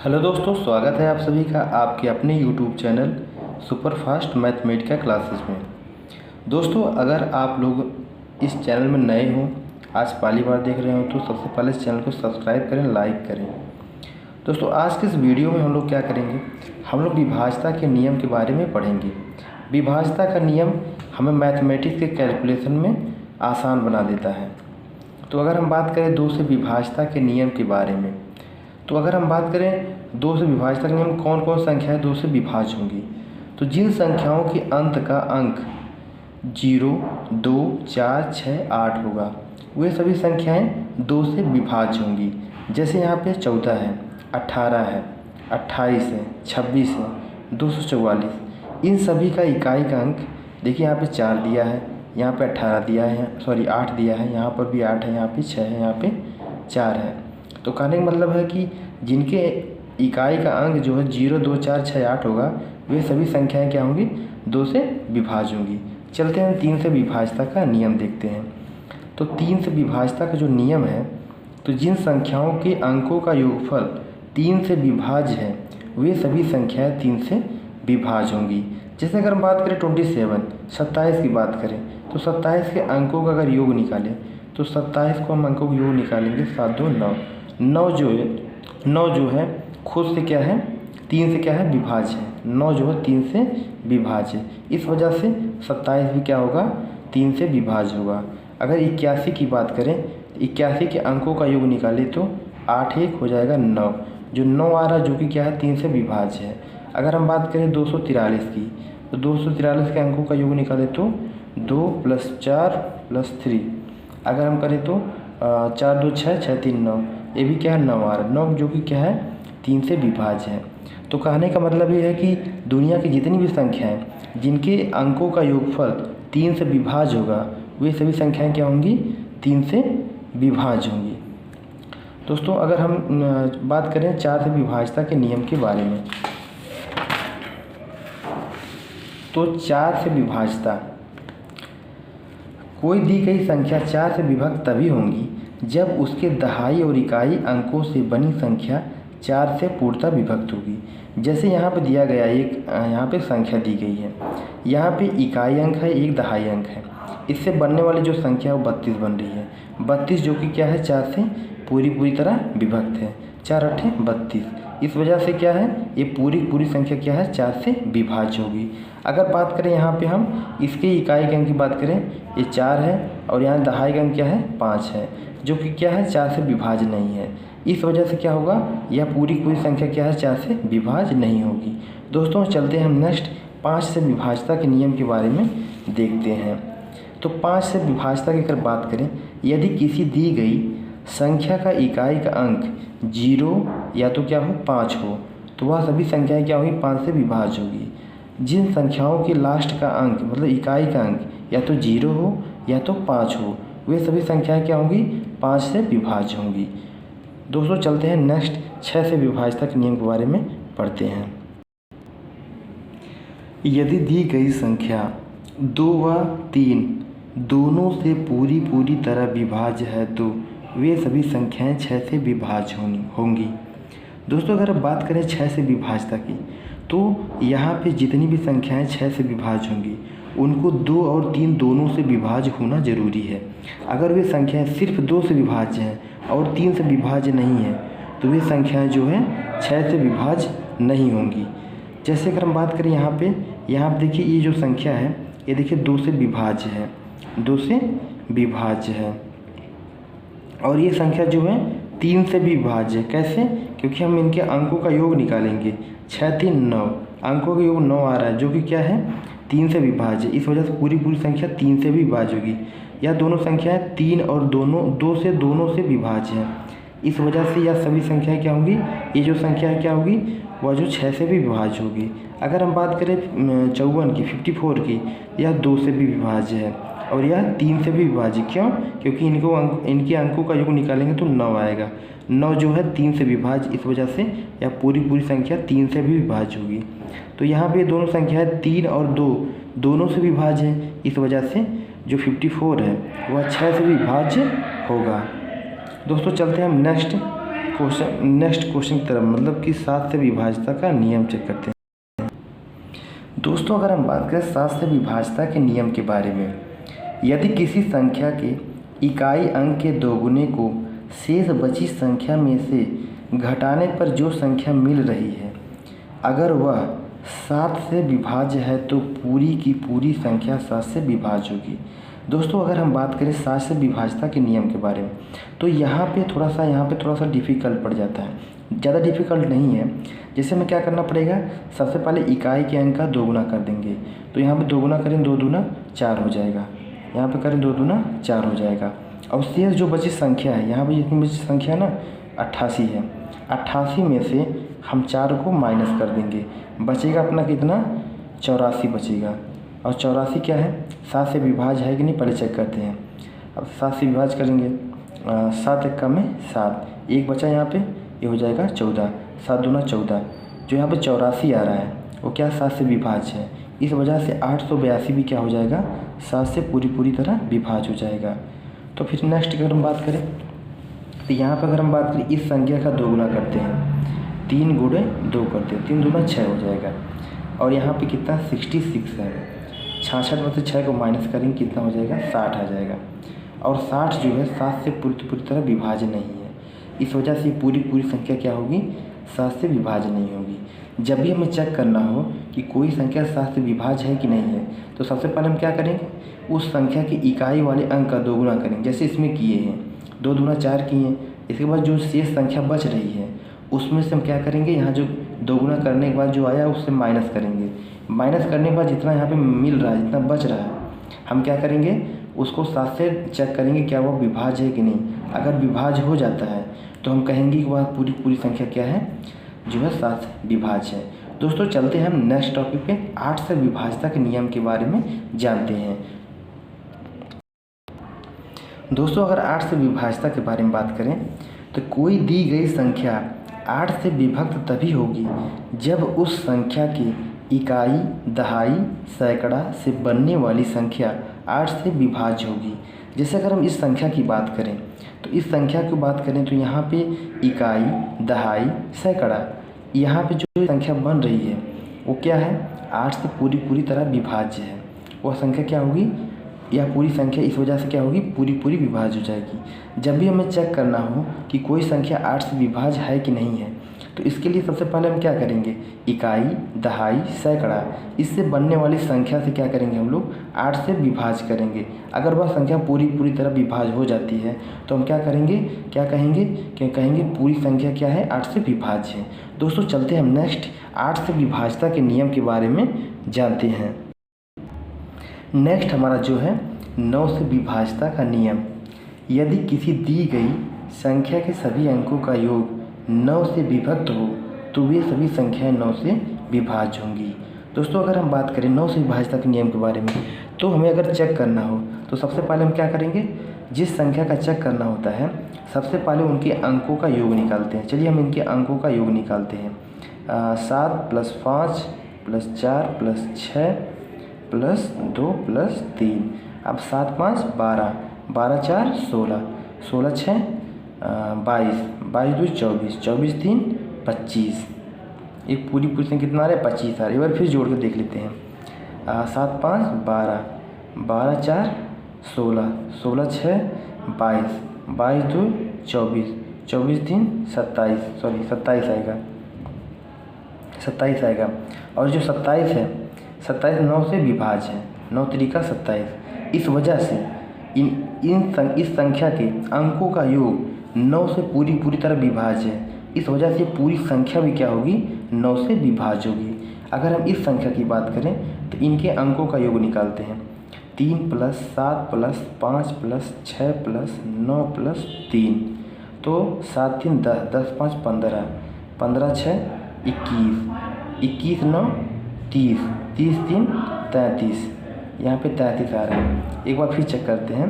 Hello दोस्तों, स्वागत है आप सभी का आपके अपने YouTube channel super fast Mathematica classes में। दोस्तों, अगर आप लोग इस चैनल में नए हों, आज पहली बार देख रहे हो, तो सबसे पहले इस चैनल को सब्सक्राइब करें, लाइक करें। दोस्तों, आज के इस वीडियो में हम लोग क्या करेंगे, हम लोग विभाज्यता के नियम के बारे में पढ़ेंगे। विभाज्यता का नियम हमें मैथमेटिक्स के कैलकुलेशन में आसान बना देता है। तो अगर हम बात करें 2 से विभाज्यता के नियम के बारे में, तो अगर हम बात करें 2 से विभाज्यता के नियम, कौन कौन संख्याएं 2 से विभाज्य होंगी, तो जिन संख्याओं के अंत का अंक 0, 2, 4, 6, 8 होगा, वे सभी संख्याएं 2 से विभाज्य होंगी। जैसे यहाँ पे 14 है, 18 है, 28 है, 26 है, 244। इन सभी का इकाई का अंक देखिए, यहाँ पे 4 दिया है, यहाँ पे 18 दिया है, 8 दिया है, यहाँ पर भी 8 है, यहाँ पे 6 है, यहाँ पे 4 है। तो कहने का मतलब है कि जिनके इकाई का अंक जो है 0, 2, 4, 6, 8 होगा, वे सभी संख्याएं क्या होंगी, 2 से विभाज्य होंगी। चलते हैं 3 से विभाज्यता का नियम देखते हैं। तो 3 से विभाज्यता का जो नियम है, तो जिन संख्याओं के अंकों का योगफल 3 से विभाज्य है, वे सभी संख्याएं 3 से विभाज्य होंगी। जैसे अगर हम बात करें 27 की बात करें, तो 27 के अंकों का अगर योग निकालें, तो 27 को हम अंकों का योग निकालेंगे, 7, 2, 9। 9 जो है खुद से क्या है, 3 से क्या है, विभाज्य है। 9 जो है 3 से विभाज्य है, इस वजह से 27 भी क्या होगा, 3 से विभाज्य होगा। अगर 81 की बात करें, 81 के अंकों का योग निकालें, तो 8 1 हो जाएगा 9, जो 9 आ रहा है, जो कि क्या है, 3 से विभाज्य है। अगर हम बात करें 243 की, तो 243 के अंकों का योग निकालें, तो 2 + 4 + 3। अगर हम करें तो 4 2 6 6 3 9, ये भी क्या है, 9 आ रहा है, 9 जो कि क्या है, 3 से विभाज्य है। तो कहने का मतलब ये है कि दुनिया की जितनी भी संख्याएं जिनके अंकों का योगफल 3 से विभाज्य होगा, वे सभी संख्याएं क्या होंगी, 3 से विभाज्य होंगी। दोस्तों, अगर हम बात करें 4 से विभाज्यता के नियम के बारे में, तो 4 से विभाज्यता, कोई दी गई संख्या 4 से विभक्त तभी होंगी जब उसके दहाई और इकाई अंकों से बनी संख्या 4 से पूर्णतः विभक्त होगी। जैसे यहाँ पे दिया गया एक यहाँ पे संख्या दी गई है, यहाँ पे इकाई अंक है, एक दहाई अंक है, इससे बनने वाली जो संख्या है वो 32 बन रही है। 32 जो कि क्या है, 4 से पूरी तरह विभक्त है, 4 8 32। इस वजह से क्या है, ये पूरी संख्या क्या है, 4 से विभाज्य होगी। अगर बात करें यहाँ पे हम इसके इकाई के अंक की बात करें, ये 4 है, और यहाँ दहाई का अंक क्या है, 5 है, जो कि क्या है, 4 से विभाज्य नहीं है। इस वजह से क्या होगा, यह पूरी संख्या क्या है, 4 से विभाज्य नहीं होगी। दोस्तों, चलते हैं हम नेक्स्ट 5 से विभाज्यता के नियम के बारे में देखते हैं। तो 5 से विभाज्यता की अगर बात करें, यदि किसी दी गई संख्या का इकाई का अंक 0 या तो क्या हो, 5 हो, तो वह सभी संख्याएं क्या होगी, 5 से विभाज्य होगी। जिन संख्याओं के लास्ट का अंक मतलब इकाई का अंक या तो 0 हो या तो 5 हो, वे सभी संख्याएं क्या होंगी, 5 से विभाज्य होंगी। दोस्तों, चलते हैं नेक्स्ट 6 से विभाज्यता के नियम के बारे में पढ़ते हैं। यदि दी गई संख्या 2 व 3 दोनों से पूरी तरह विभाज्य है, तो वे सभी संख्याएं 6 से विभाज्य होंगी। दोस्तों, अगर बात करें 6 से विभाज्यता की, तो यहाँ पे जितनी भी संख्याएं 6 से विभाज्य होंगी, उनको 2 और 3 दोनों से विभाज्य होना जरूरी है। अगर वे संख्याएं सिर्फ 2 से विभाज्य हैं और 3 से विभाज्य नहीं है, तो वे संख्याएं जो है 6 से विभाज्य नहीं होंगी। जैसे अगर हम बात करें यहाँ पे देखिए, ये जो संख्या है, ये देखिए 2 से विभाज्य है, 2 से विभाज्य है, और ये संख्या जो है 3 से भी विभाज्य है। कैसे? क्योंकि हम इनके अंकों का योग निकालेंगे, 6 3 9, अंकों का योग 9 आ रहा है, जो कि क्या है, 3 से विभाज्य। इस वजह से पूरी संख्या 3 से भी विभाज्य होगी। यह दोनों संख्याएं 3 और 2 से दोनों से विभाज्य है। इस वजह से यह सभी संख्याएं क्या होंगी, ये जो संख्या है क्या होगी, वह जो 6 से भी विभाज्य होगी। अगर हम बात करें 54 की, 54 की, यह 2 से भी विभाज्य है और यह 3 से भी विभाज्य। क्यों? क्योंकि इनके अंकों का योग निकालेंगे तो 9 आएगा। 9 जो है 3 से विभाज्य, इस वजह से यह पूरी संख्या 3 से भी विभाज्य होगी। तो यहाँ पे दोनों संख्याएं 3 और 2 दोनों से विभाज्य है, इस वजह से जो 54 है वह 6 से विभाज्य होगा। दोस्तों, चलते हैं हम नेक्स्ट नेक्स्ट क्वेश्चन की तरफ, मतलब कि 7 से विभाज्यता का नियम चेक करते हैं। दोस्तों अगर हम बात करें 7 से विभाज्यता के नियम के बारे में, यदि किसी संख्या के इकाई अंक के दोगुने को शेष बची संख्या में से घटाने पर जो संख्या मिल रही है, अगर वह 7 से विभाज्य है तो पूरी की पूरी संख्या 7 से विभाज्य होगी। दोस्तों अगर हम बात करें 7 से विभाज्यता के नियम के बारे में, तो यहाँ पे थोड़ा सा डिफ़िकल्ट पड़ जाता है, ज़्यादा डिफ़िकल्ट नहीं है। जैसे हमें क्या करना पड़ेगा, सबसे पहले इकाई के अंक का दोगुना कर देंगे, तो यहाँ पे दोगुना करें 2 दूना 4 हो जाएगा, यहाँ पे करें 2 दूना 4 हो जाएगा। और शेष जो बची संख्या है, यहाँ पर जितनी बची संख्या ना 88 है, 88 में से हम 4 को माइनस कर देंगे, बचेगा अपना कितना 84 बचेगा। और 84 क्या है, 7 से विभाज्य है कि नहीं पहले चेक करते हैं। अब 7 से विभाज्य करेंगे, 7 एक कम में 7, एक बचा यहाँ पे, ये हो जाएगा 14, 7 दूना 14। जो यहाँ पे 84 आ रहा है वो क्या 7 से विभाज्य है, इस वजह से 882 भी क्या हो जाएगा 7 से पूरी तरह विभाज्य हो जाएगा। तो फिर नेक्स्ट अगर हम बात करें, तो यहाँ पर अगर हम बात करें इस संख्या का दोगुना करते हैं, 3 गुणे 2 करते हैं, 3 दूना 6 हो जाएगा। और यहाँ पे कितना 66 है, 66 में से 6 को माइनस करेंगे कितना हो जाएगा 60 आ जाएगा। और 60 जो है 7 से पूरी तरह विभाज्य नहीं है, इस वजह से पूरी संख्या क्या होगी 7 से विभाज्य नहीं होगी। जब भी हमें चेक करना हो कि कोई संख्या 7 से विभाज्य है कि नहीं है, तो सबसे पहले हम क्या करेंगे, उस संख्या की इकाई वाले अंक का दोगुना करेंगे, जैसे इसमें किए हैं 2 दूना 4 किए हैं। इसके बाद जो शेष संख्या बच रही है उसमें से हम क्या करेंगे, यहाँ जो दोगुना करने के बाद जो आया उससे माइनस करेंगे, माइनस करने के बाद जितना यहाँ पे मिल रहा है, जितना बच रहा है, हम क्या करेंगे उसको 7 से चेक करेंगे क्या वो विभाज्य है कि नहीं। अगर विभाज्य हो जाता है तो हम कहेंगे कि वह पूरी संख्या क्या है जो है 7 से विभाज्य है। दोस्तों चलते हैं हम नेक्स्ट टॉपिक पे, 8 से विभाज्यता के नियम के बारे में जानते हैं। दोस्तों अगर 8 से विभाज्यता के बारे में बात करें, तो कोई दी गई संख्या 8 से विभक्त तभी होगी जब उस संख्या की इकाई, दहाई, सैकड़ा से बनने वाली संख्या 8 से विभाज्य होगी। जैसे अगर हम इस संख्या की बात करें, तो इस संख्या की बात करें तो यहाँ पे इकाई, दहाई, सैकड़ा, यहाँ पे जो संख्या बन रही है वो क्या है 8 से पूरी तरह विभाज्य है। वह संख्या क्या होगी, यह पूरी संख्या इस वजह से क्या होगी पूरी विभाज्य हो जाएगी। जब भी हमें चेक करना हो कि कोई संख्या 8 से विभाज्य है कि नहीं है, तो इसके लिए सबसे पहले हम क्या करेंगे, इकाई, दहाई, सैकड़ा, इससे बनने वाली संख्या से क्या करेंगे हम लोग 8 से विभाज्य करेंगे। अगर वह संख्या पूरी तरह विभाज्य हो जाती है तो हम क्या करेंगे, क्या कहेंगे पूरी संख्या क्या है 8 से विभाज्य है। दोस्तों चलते हैं हम नेक्स्ट 8 से विभाज्यता के नियम के बारे में जानते हैं। नेक्स्ट हमारा जो है 9 से विभाज्यता का नियम, यदि किसी दी गई संख्या के सभी अंकों का योग 9 से विभक्त हो तो वे सभी संख्याएं 9 से विभाज्य होंगी। दोस्तों अगर हम बात करें 9 से विभाज्यता के नियम के बारे में, तो हमें अगर चेक करना हो तो सबसे पहले हम क्या करेंगे, जिस संख्या का चेक करना होता है सबसे पहले उनके अंकों का योग निकालते हैं। चलिए हम इनके अंकों का योग निकालते हैं। 7 + 5 + 4 + 6 + 2 + 3। अब 7 5 12, 12 4 16, 16 6 22, 22 2 24, 24 3 25। एक पूरी संख्या कितना आ रहा है 25 आ रहा है। एक बार फिर जोड़ के देख लेते हैं। 7 5 12, 12 4 16, 16 6 22, 22 2 24, 24 3 27 आएगा, 27 आएगा। और जो 27 है 27 9 से विभाज्य है, 9 त्रिका 27। इस वजह से इस संख्या के अंकों का योग 9 से पूरी तरह विभाज्य है। इस वजह से पूरी संख्या भी क्या होगी 9 से विभाज्य होगी। अगर हम इस संख्या की बात करें तो इनके अंकों का योग निकालते हैं। 3 + 7 + 5 + 6 + 9 + 3, तो 7 3 10, 10 5 15, 15 6 21, 21 9 30, 30 3 33। यहाँ पे 33 आ रहा है। एक बार फिर चेक करते हैं।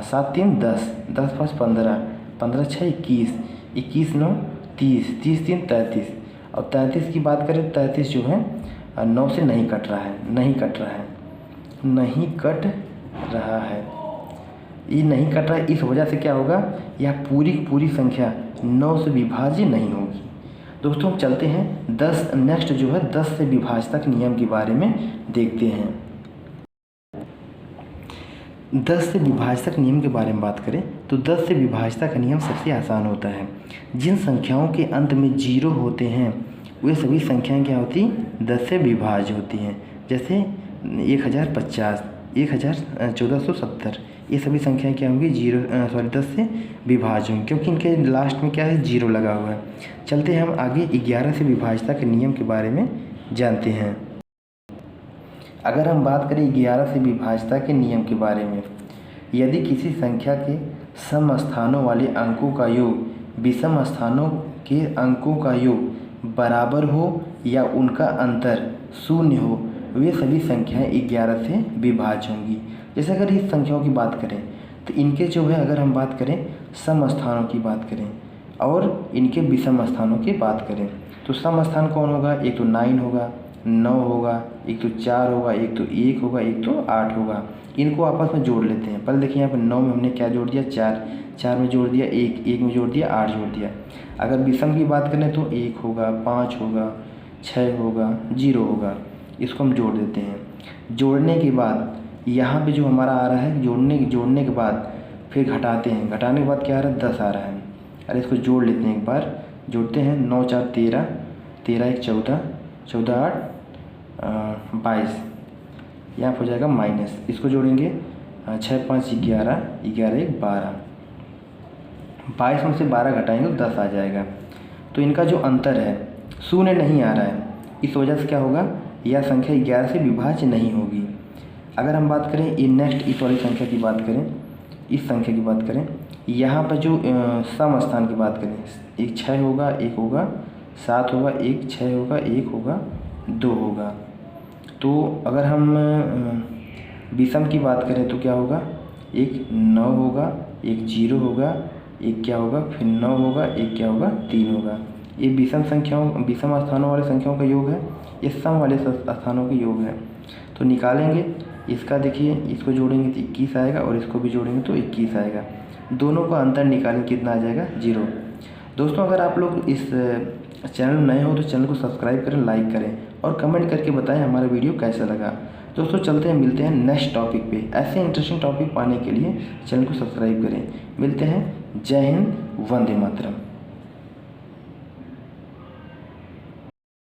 7 3 10, 10 5 15, 15 6 21, 21 9 30, 30 3 33। और 33 की बात करें, 33 जो है 9 से नहीं कट रहा है, नहीं कट रहा है। ये नहीं कट रहा है, इस वजह से क्या होगा, यह पूरी संख्या 9 से विभाज्य नहीं होगी। दोस्तों हम चलते हैं 10 नेक्स्ट जो है 10 से विभाजक नियम के बारे में देखते हैं। 10 से विभाजक नियम के बारे में बात करें तो 10 से विभाजक नियम सबसे आसान होता है। जिन संख्याओं के अंत में 0 होते हैं वे सभी संख्याएं क्या होती 10 से विभाज्य होती हैं। जैसे 1050, 1470 ये सभी संख्याएं क्या होंगी 10 से विभाज्य होंगी, क्योंकि इनके लास्ट में क्या है 0 लगा हुआ है। चलते हैं हम आगे 11 से विभाजता के नियम के बारे में जानते हैं। अगर हम बात करें 11 से विभाजता के नियम के बारे में, यदि किसी संख्या के सम स्थानों वाले अंकों का योग विषम स्थानों के अंकों का योग बराबर हो या उनका अंतर 0 हो, वे सभी संख्याएं 11 से विभाज्य होंगी। जैसे अगर इस संख्याओं की बात करें तो इनके जो है अगर हम बात करें सम स्थानों की बात करें और इनके विषम स्थानों की बात करें तो सम स्थान कौन होगा, एक तो 9 होगा, 9 होगा, एक तो 4 होगा, एक तो 1 होगा, एक तो 8 होगा। इनको आपस में जोड़ लेते हैं। पहले देखिए यहाँ पर 9 में हमने क्या जोड़ दिया 4, 4 में जोड़ दिया 1, 1 में जोड़ दिया 8 जोड़ दिया। अगर विषम की बात करें तो 1 होगा, 5 होगा, 6 होगा, 0 होगा। इसको हम जोड़ देते हैं। जोड़ने के बाद यहाँ पे जो हमारा आ रहा है जोड़ने के बाद फिर घटाते हैं। घटाने के बाद क्या आ रहा है 10 आ रहा है। अरे इसको जोड़ लेते हैं, एक बार जोड़ते हैं। 9 4 13, 13 1 14, 14 8 22, यहाँ पर हो जाएगा माइनस। इसको जोड़ेंगे 6 5 11, 11 1 12, 22 में से 12 घटाएंगे तो 10 आ जाएगा। तो इनका जो अंतर है 0 नहीं आ रहा है, इस वजह से क्या होगा यह संख्या 11 से विभाज्य नहीं होगी। अगर हम बात करें ये नेक्स्ट इस वाली संख्या की बात करें, इस संख्या की बात करें, यहाँ पर जो सम स्थान की बात करें, एक 6 होगा, 1 होगा, 7 होगा, 1 6 होगा, 1 होगा, 2 होगा। तो अगर हम विषम की बात करें तो क्या होगा, एक 9 होगा, एक 0 होगा, एक क्या होगा फिर 9 होगा, एक क्या होगा 3 होगा। ये विषम स्थानों वाले संख्याओं का योग है, ये सम वाले स्थानों का योग है। तो निकालेंगे इसका, देखिए इसको जोड़ेंगे तो 21 आएगा और इसको भी जोड़ेंगे तो 21 आएगा। दोनों का अंतर निकालेंगे कितना आ जाएगा 0। दोस्तों अगर आप लोग इस चैनल में नए हो तो चैनल को सब्सक्राइब करें, लाइक करें और कमेंट करके बताएं हमारा वीडियो कैसा लगा। दोस्तों चलते हैं, मिलते हैं नेक्स्ट टॉपिक पे। ऐसे इंटरेस्टिंग टॉपिक पाने के लिए चैनल को सब्सक्राइब करें। मिलते हैं, जय हिंद, वंदे मातरम।